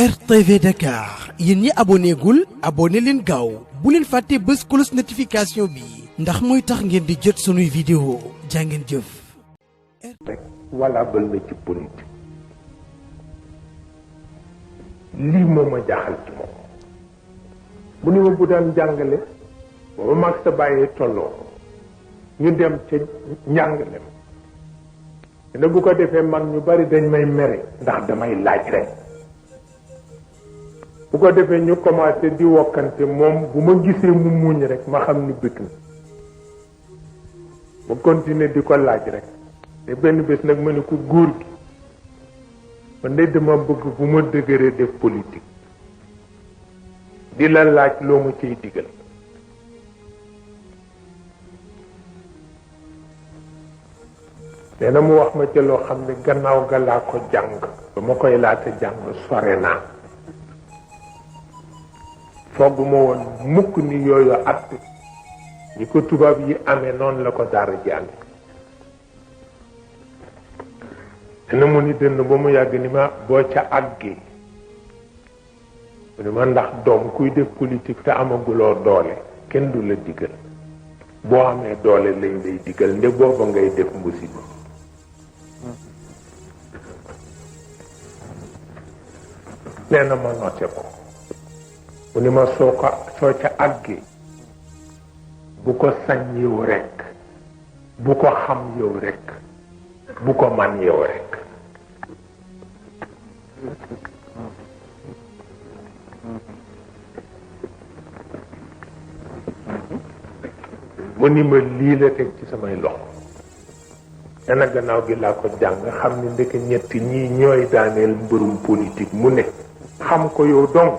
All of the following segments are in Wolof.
RTV Dakar yéen ñi abonné gul abonné leen gaaw bu leen fàtte bës cloche notification bi ndax mooy tax ngeen di jot sunuy vidéo jàngeen jëf. rek wala bal na ci politique lii moo ma jaaxal ci moom bu ni ma bu daan jàngale booba mag sa bàyyee tolloo ñu dem ca njàngale ma ne bu ko defee mag ñu bari dañ may mere ndax damay laaj rek bu ko defee ñu commencé di wokkante moom bu ma gisee mu muñ rek ma xam ni bëgg na ma continuer di ko laaj rek te benn bés nag ma ne ko góor gi man de dama bëgg bu ma dëgëree def politique di la laaj loo ma ciy digal nee na mu wax ma ca loo xam ne gannaaw ga laa ko jàng ba ma koy laata jàng sore naa foog ma woon mukk ni yooyu at ñi ko tubaab yi amee noonu la ko dara ji amee dana mu ni dënn ba mu yàgg ni ma boo ca àggee mu ni ma ndax doom kuy def politique te amaguloo doole kenn du la digal boo amee doole lañ lay digal nde booba ngay def musiba nee na ma noté ko mu ni ma soo ca àggee bu ko sañ yow rekk bu ko xam yow rekk bu ko man yow rekk mu ni ma lii la teg ci samay loxo dana gannaaw gi laa ko jàng xam ni ndeke ñetti ñii ñooy daaneel mbërum politique mu ne xam ko yow dong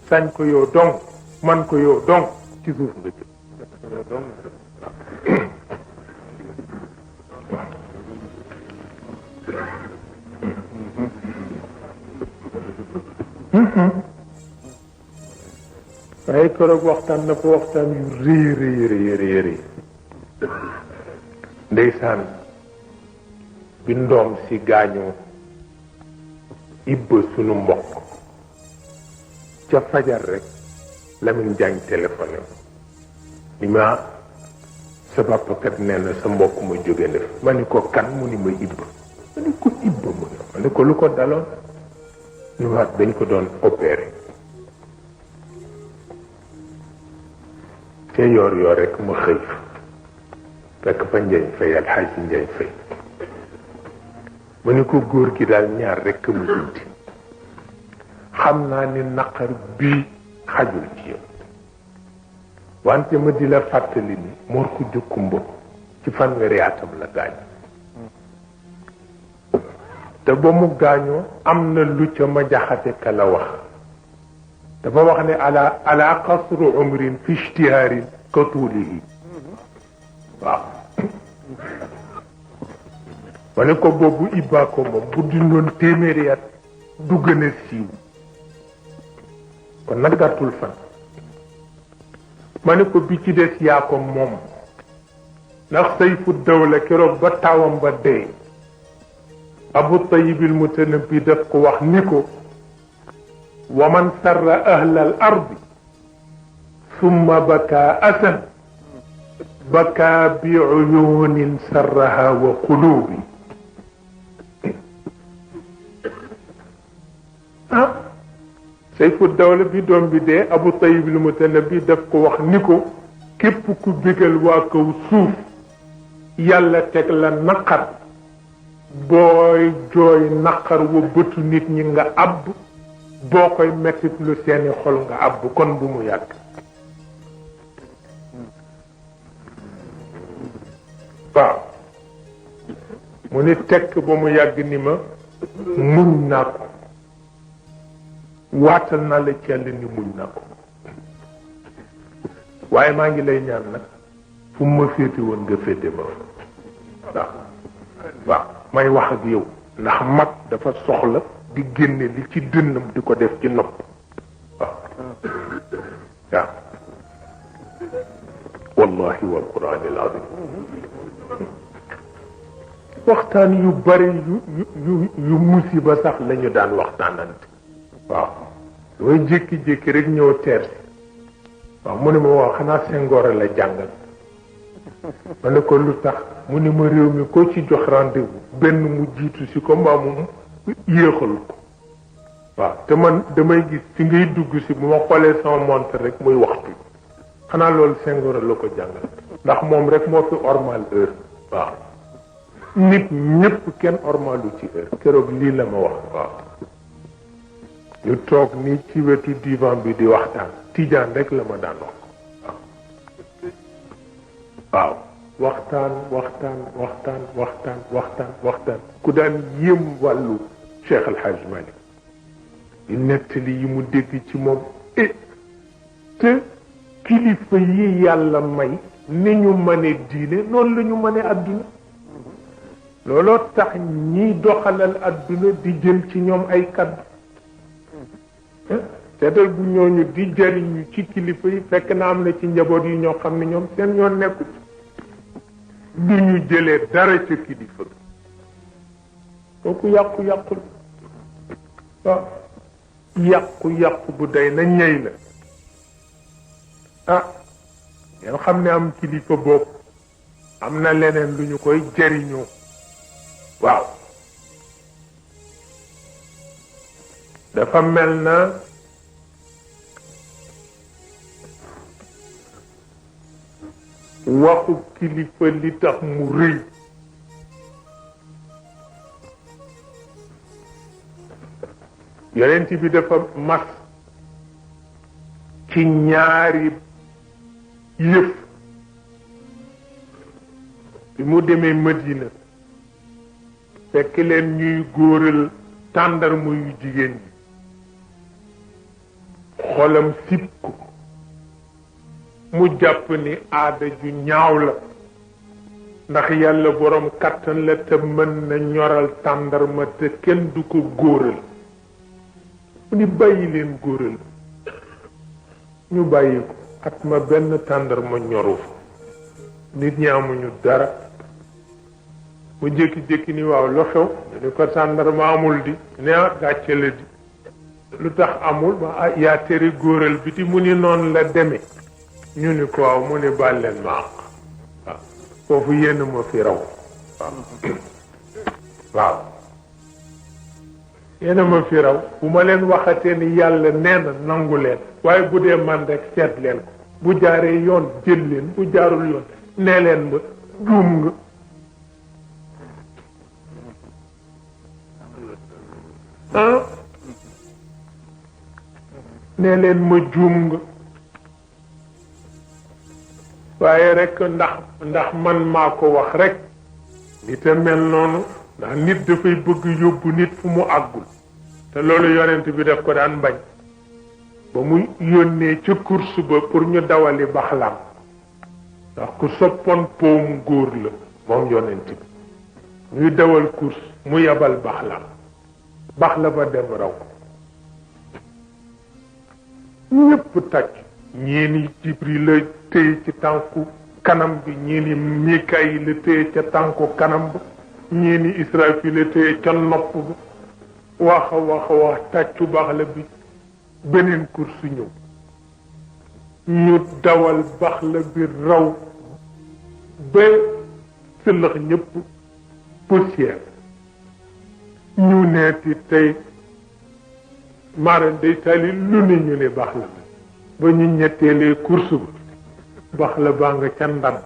sañ ko yow dong man ko yow dong ci suuf nga jëm waaye keroog waxtaan na ko waxtaan yu rëy ndeysaan bi ndoom si gaañoo ibba sunu mbokk ca fajar rek Lamine Diagne téléphoné ni ma sa papa kat nee na sa mbokk ma jóge na fi ma ni ko kan mu ni ma ibba ma ni ko ibba mu ne ma ni ko lu ko daloon ñu waat dañ ko doon opéré te yoor yoor rek ma xëy fekk fa Njañ Fay Alxaaji Njañ Fay ma ni ko góor gi daal ñaar rek mu junti xam naa ni naqar bii xajul ci yow wante ma di la fàttali ni Mor Xuja Kumba ci fanweeri atam la gaañ te ba mu gaañoo am na lu ca ma jaxate ka la wax dafa wax ne ala qasru umrin fi ishtihaarin ka tuulihi waaw ma ne ko boobu Ibba ko moom bu dundoon téeméeri at du gën a siiw kon nag gàttul fan ma ne ko bi ci des yaa ko moom ndax sayfu dawla keroog ba taawam ba dee Abu Tayibil Mutanabbi daf ko wax ni ko wa man sarra ahla al ardi summa baka asan baka bi uyunin sarraha wa qulubi sayfu dawla bi doom bi dee Abu Tayyib al Mutanabbi daf ko wax ni ko képp ku bégal waa kaw suuf yàlla teg la naqar booy jooy naqar wa bëtu nit ñi nga àbb boo koy mettit lu seeni xol nga àbb kon bu mu yàgg waaw mu ni tekk ba mu yàgg ni ma muñ naa ko waatal naa la ci yàlla ni muñ naa ko waaye maa ngi lay ñaan nag fu ma féete woon nga féete ma waaw waaw may wax ak yow ndax mag dafa soxla di génne li ci dënnam di ko def ci nopp waaw waaw wallahi wal quraan al azim waxtaan yu bari yu musiba sax lañu daan waxtaanante waaw damay jékki-jékki rek ñëw teer si waaw mu ne ma waaw xanaa Senghor la jàngal ma ne ko lu tax mu ne ma réew mi ko ci jox rendez-vous benn mu jiitu si ko mbaa mu yéexal ko waaw te man damay gis fi ngay dugg si bu ma xoolee sama montre rek muy waxtu xanaa loolu Senghor la ko jàngal ndax moom rek moo fi ormal heure waaw nit ñépp kenn ormalu ci heure keroog lii la ma wax waaw ñu toog nii ci wetu divan bi di waxtaan Tijaan rek la ma daan wax waaw waxtaan ku daan yéem wàllu Cheikh El Hadj Malick di nettali yi mu dégg ci moom te kilifa yi yàlla may ni ñu mëne diine noonu la ñu mëne àdduna looloo tax ñiy doxalal àdduna di jël ci ñoom ay kaddu seetal bu ñooñu di jariñu ci kilifa yi fekk na am na ci njaboot yi ñoo xam ne ñoom seen yoon nekku du ñu jëlee dara ca kilifa kooku yàqu-yàqu waaw yàqu-yàqu bu day na ñey la ngeen xam ne am kilifa boobu am na leneen lu ñu koy jariñoo waaw dafa mel na waxu kilifa li tax mu rëy yonent bi dafa mas ci ñaari yëf bi mu demee Madina fekk leen ñuy góoral tàndarma yu jigéen ñi xolam sib ko mu jàpp ni aada ju ñaaw la ndax yàlla borom kàttan la te mën na ñoral tàndarma te kenn du ko góoral mu ni bàyyi leen góoral ñu bàyyi ko at ma benn tàndarma ñoru fa nit ñi amuñu dara mu jékki-jékki ni waaw lu xew ñu ni ko tàndarma amul di ne gàcce la di lu tax amul yaa tere góoral bi ti mu ni noonu la demee ñu ni ko waaw mu ni bàlleen ma àq waaw foofu yenn ma fi raw waaw yenn ma fi raw bu ma leen waxatee ni yàlla nee na nangu leen waaye bu dee man rek seet leen ko bu jaaree yoon jël leen bu jaarul yoon nee leen ma juum nga nee leen ma juum nga waaye rek ndax man maa ko wax rek nit a mel noonu ndax nit dafay bëgg yóbbu nit fu mu àggul te loolu yonent bi daf ko daan bañ ba mu yónnee ca course ba pour ñu dawali baxlaam ndax ku soppoon poom góor la moom yonent bi ñuy dawal course mu yebal baxlaam baxla ba dem raw ñépp tàcc ñii ni Jibril la téye ci tànku kanam bi ñii ni Mikaayil la téye ca tànku kanam ba ñii ni Israfil la téye ca nopp ba wax tàccu baxla bi beneen course ñëw ñu dawal baxla bi raw ba sëlëx ñépp poussière ñu neeti tey maara day tali lu ne ñu ne baxla ba ñu ñetteelee course ba baxla baa nga ca ndadd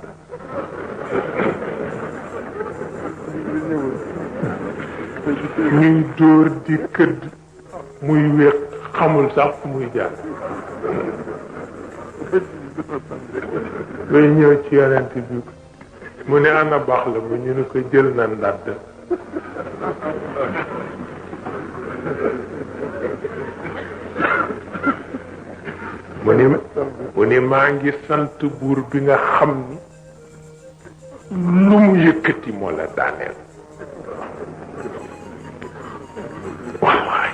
ñuy dóor di këdd muy wéq xamul sax fu muy jaar bay ñëw ci yonent bi mu ne ana baxla ba ñu ne ko jël na ndadd mu ni maa ngi sant buur bi nga xam ni lu mu yëkkati moo la daaneel wallaay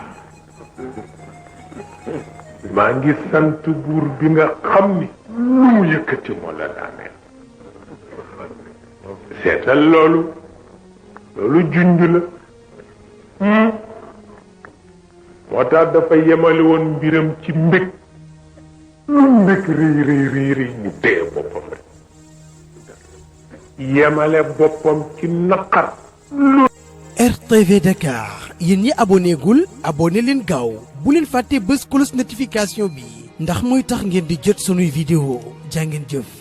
maa ngi sant buur bi nga xam ni lu mu yëkkati moo la daaneel seetal loolu junj la moo tax dafa yemale woon mbiram ci mbég lu mbég rëy mu téye boppam rek yemale boppam ci naqar lu RTV Dakar yéen ñi abonné gul abonné leen gaaw bu leen fàtte bës cloche notification bi ndax mooy tax ngeen di jot sunuy vidéo jaa ngeen jëf